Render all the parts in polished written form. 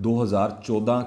2014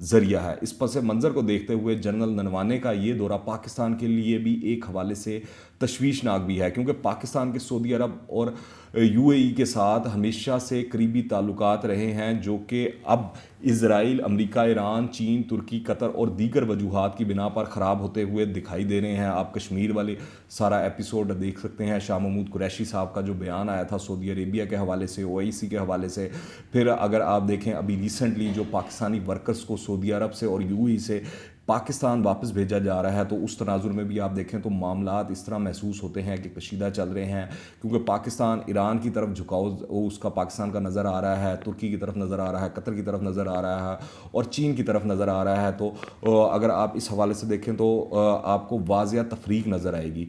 ذریعہ ہے۔ اس پس منظر کو دیکھتے ہوئے جنرل نروانے کا یہ دورہ پاکستان کے لیے بھی ایک حوالے سے تشویشناک بھی ہے، کیونکہ پاکستان کے سعودی عرب اور یو اے ای کے ساتھ ہمیشہ سے قریبی تعلقات رہے ہیں، جو کہ اب اسرائیل، امریکہ، ایران، چین، ترکی، قطر اور دیگر وجوہات کی بنا پر خراب ہوتے ہوئے دکھائی دے رہے ہیں۔ آپ کشمیر والے سارا ایپیسوڈ دیکھ سکتے ہیں، شاہ محمود قریشی صاحب کا جو بیان آیا تھا سعودی عربیہ کے حوالے سے، او آئی سی کے حوالے سے۔ پھر اگر آپ دیکھیں ابھی ریسنٹلی جو پاکستانی ورکرز کو سعودی عرب سے اور یو اے ای سے پاکستان واپس بھیجا جا رہا ہے، تو اس تناظر میں بھی آپ دیکھیں تو معاملات اس طرح محسوس ہوتے ہیں کہ کشیدہ چل رہے ہیں، کیونکہ پاکستان ایران کی طرف جھکاؤ اس کا پاکستان کا نظر آ رہا ہے، ترکی کی طرف نظر آ رہا ہے، قطر کی طرف نظر آ رہا ہے اور چین کی طرف نظر آ رہا ہے۔ تو اگر آپ اس حوالے سے دیکھیں تو آپ کو واضح تفریق نظر آئے گی۔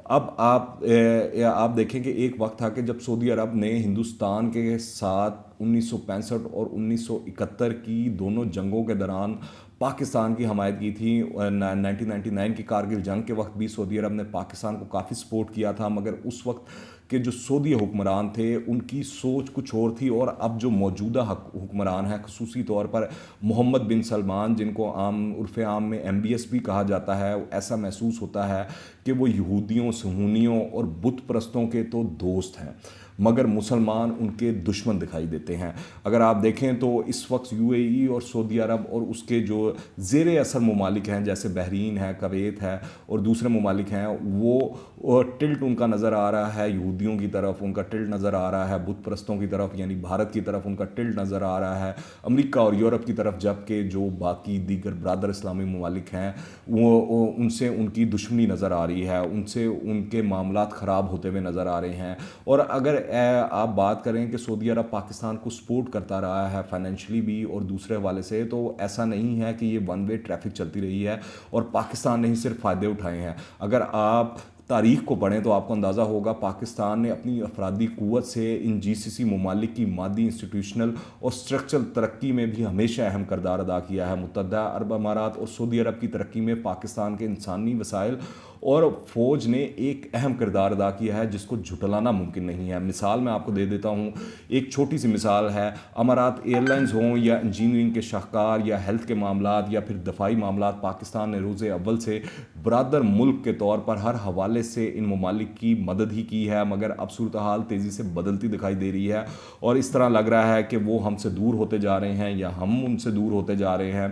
اب آپ دیکھیں کہ ایک وقت تھا کہ جب سعودی عرب نے ہندوستان کے ساتھ 1965 اور 1971 کی دونوں جنگوں کے دوران پاکستان کی حمایت کی تھی۔ 1999 کی کارگل جنگ کے وقت بھی سعودی عرب نے پاکستان کو کافی سپورٹ کیا تھا، مگر اس وقت کے جو سعودی حکمران تھے ان کی سوچ کچھ اور تھی، اور اب جو موجودہ حکمران ہیں، خصوصی طور پر محمد بن سلمان، جن کو عرف عام میں MBS بھی کہا جاتا ہے، ایسا محسوس ہوتا ہے کہ وہ یہودیوں، صہیونیوں اور بت پرستوں کے تو دوست ہیں، مگر مسلمان ان کے دشمن دکھائی دیتے ہیں۔ اگر آپ دیکھیں تو اس وقت یو اے ای اور سعودی عرب اور اس کے جو زیر اثر ممالک ہیں جیسے بحرین ہے، کویت ہے اور دوسرے ممالک ہیں، وہ ٹلٹ ان کا نظر آ رہا ہے یہودیوں کی طرف، ان کا ٹلٹ نظر آ رہا ہے بت پرستوں کی طرف یعنی بھارت کی طرف، ان کا ٹلٹ نظر آ رہا ہے امریکہ اور یورپ کی طرف، جبکہ جو باقی دیگر برادر اسلامی ممالک ہیں وہ ان سے ان کی دشمنی نظر آ رہی ہے، ان سے ان کے معاملات خراب ہوتے ہوئے نظر آ رہے ہیں۔ اور اگر آپ بات کریں کہ سعودی عرب پاکستان کو سپورٹ کرتا رہا ہے فائنینشلی بھی اور دوسرے حوالے سے، تو ایسا نہیں ہے کہ یہ ون وے ٹریفک چلتی رہی ہے اور پاکستان نے ہی صرف فائدے اٹھائے ہیں۔ اگر آپ تاریخ کو پڑھیں تو آپ کو اندازہ ہوگا پاکستان نے اپنی افرادی قوت سے ان GCC ممالک کی مادی، انسٹیٹیوشنل اور اسٹرکچرل ترقی میں بھی ہمیشہ اہم کردار ادا کیا ہے۔ متحدہ عرب امارات اور سعودی عرب کی ترقی میں پاکستان کے انسانی وسائل اور فوج نے ایک اہم کردار ادا کیا ہے جس کو جھٹلانا ممکن نہیں ہے۔ مثال میں آپ کو دے دیتا ہوں، ایک چھوٹی سی مثال ہے، امارات ایئرلائنز ہوں یا انجینئرنگ کے شاہکار یا ہیلتھ کے معاملات یا پھر دفاعی معاملات، پاکستان نے روز اول سے برادر ملک کے طور پر ہر حوالے سے ان ممالک کی مدد ہی کی ہے، مگر اب صورتحال تیزی سے بدلتی دکھائی دے رہی ہے اور اس طرح لگ رہا ہے کہ وہ ہم سے دور ہوتے جا رہے ہیں یا ہم ان سے دور ہوتے جا رہے ہیں۔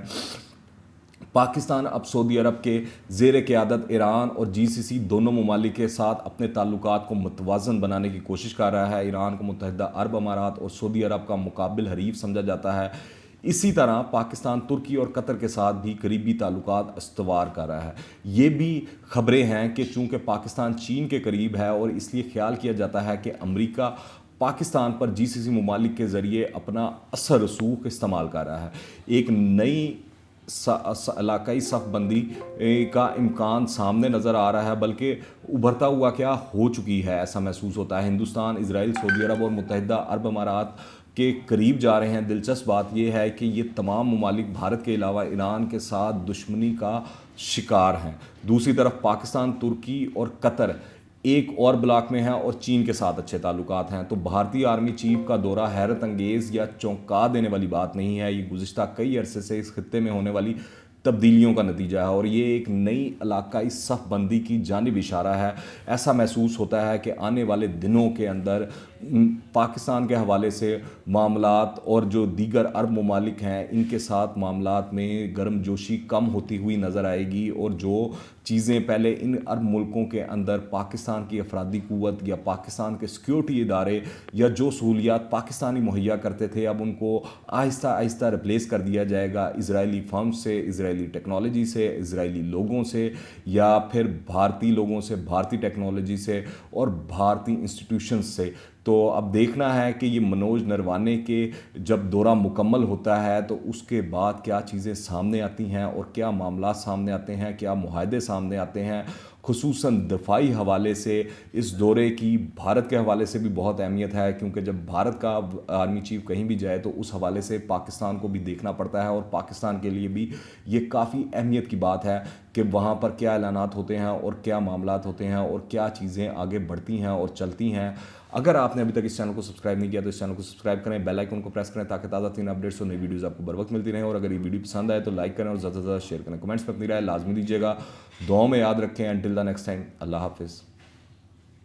پاکستان اب سعودی عرب کے زیر قیادت ایران اور GCC دونوں ممالک کے ساتھ اپنے تعلقات کو متوازن بنانے کی کوشش کر رہا ہے۔ ایران کو متحدہ عرب امارات اور سعودی عرب کا مقابل حریف سمجھا جاتا ہے۔ اسی طرح پاکستان ترکی اور قطر کے ساتھ بھی قریبی تعلقات استوار کر رہا ہے۔ یہ بھی خبریں ہیں کہ چونکہ پاکستان چین کے قریب ہے اور اس لیے خیال کیا جاتا ہے کہ امریکہ پاکستان پر GCC ممالک کے ذریعے اپنا اثر رسوخ استعمال کر رہا ہے۔ ایک نئی علاقائی صف بندی کا امکان سامنے نظر آ رہا ہے، بلکہ ابھرتا ہوا کیا ہو چکی ہے ایسا محسوس ہوتا ہے۔ ہندوستان، اسرائیل، سعودی عرب اور متحدہ عرب امارات کے قریب جا رہے ہیں۔ دلچسپ بات یہ ہے کہ یہ تمام ممالک بھارت کے علاوہ ایران کے ساتھ دشمنی کا شکار ہیں۔ دوسری طرف پاکستان، ترکی اور قطر ایک اور بلاک میں ہیں اور چین کے ساتھ اچھے تعلقات ہیں۔ تو بھارتی آرمی چیف کا دورہ حیرت انگیز یا چونکا دینے والی بات نہیں ہے، یہ گزشتہ کئی عرصے سے اس خطے میں ہونے والی تبدیلیوں کا نتیجہ ہے اور یہ ایک نئی علاقائی صف بندی کی جانب اشارہ ہے۔ ایسا محسوس ہوتا ہے کہ آنے والے دنوں کے اندر پاکستان کے حوالے سے معاملات اور جو دیگر عرب ممالک ہیں ان کے ساتھ معاملات میں گرم جوشی کم ہوتی ہوئی نظر آئے گی، اور جو چیزیں پہلے ان عرب ملکوں کے اندر پاکستان کی افرادی قوت یا پاکستان کے سیکیورٹی ادارے یا جو سہولیات پاکستانی مہیا کرتے تھے، اب ان کو آہستہ آہستہ ریپلیس کر دیا جائے گا اسرائیلی فرمز سے، اسرائیلی ٹیکنالوجی سے، اسرائیلی لوگوں سے، یا پھر بھارتی لوگوں سے، بھارتی ٹیکنالوجی سے اور بھارتی انسٹیٹیوشنز سے۔ تو اب دیکھنا ہے کہ یہ منوج نروانے کے جب دورہ مکمل ہوتا ہے تو اس کے بعد کیا چیزیں سامنے آتی ہیں اور کیا معاملات سامنے آتے ہیں، کیا معاہدے سامنے آتے ہیں، خصوصاً دفاعی حوالے سے اس دورے کی بھارت کے حوالے سے بھی بہت اہمیت ہے، کیونکہ جب بھارت کا آرمی چیف کہیں بھی جائے تو اس حوالے سے پاکستان کو بھی دیکھنا پڑتا ہے، اور پاکستان کے لیے بھی یہ کافی اہمیت کی بات ہے کہ وہاں پر کیا اعلانات ہوتے ہیں اور کیا معاملات ہوتے ہیں اور کیا چیزیں آگے بڑھتی ہیں اور چلتی ہیں۔ اگر آپ نے ابھی تک اس چینل کو سبسکرائب نہیں کیا تو اس چینل کو سبسکرائب کریں، بیل آئیکن کو پریس کریں تاکہ تازہ ترین اپڈیٹس اور نئی ویڈیوز آپ کو بر وقت ملتی رہیں، اور اگر یہ ویڈیو پسند آئے تو لائک کریں اور زیادہ سے زیادہ شیئر کریں، کمنٹس میں اپنی رائے لازمی دیجیے گا، دعاؤں میں یاد رکھیں۔ انٹل دا نیکسٹ ٹائم، اللہ حافظ۔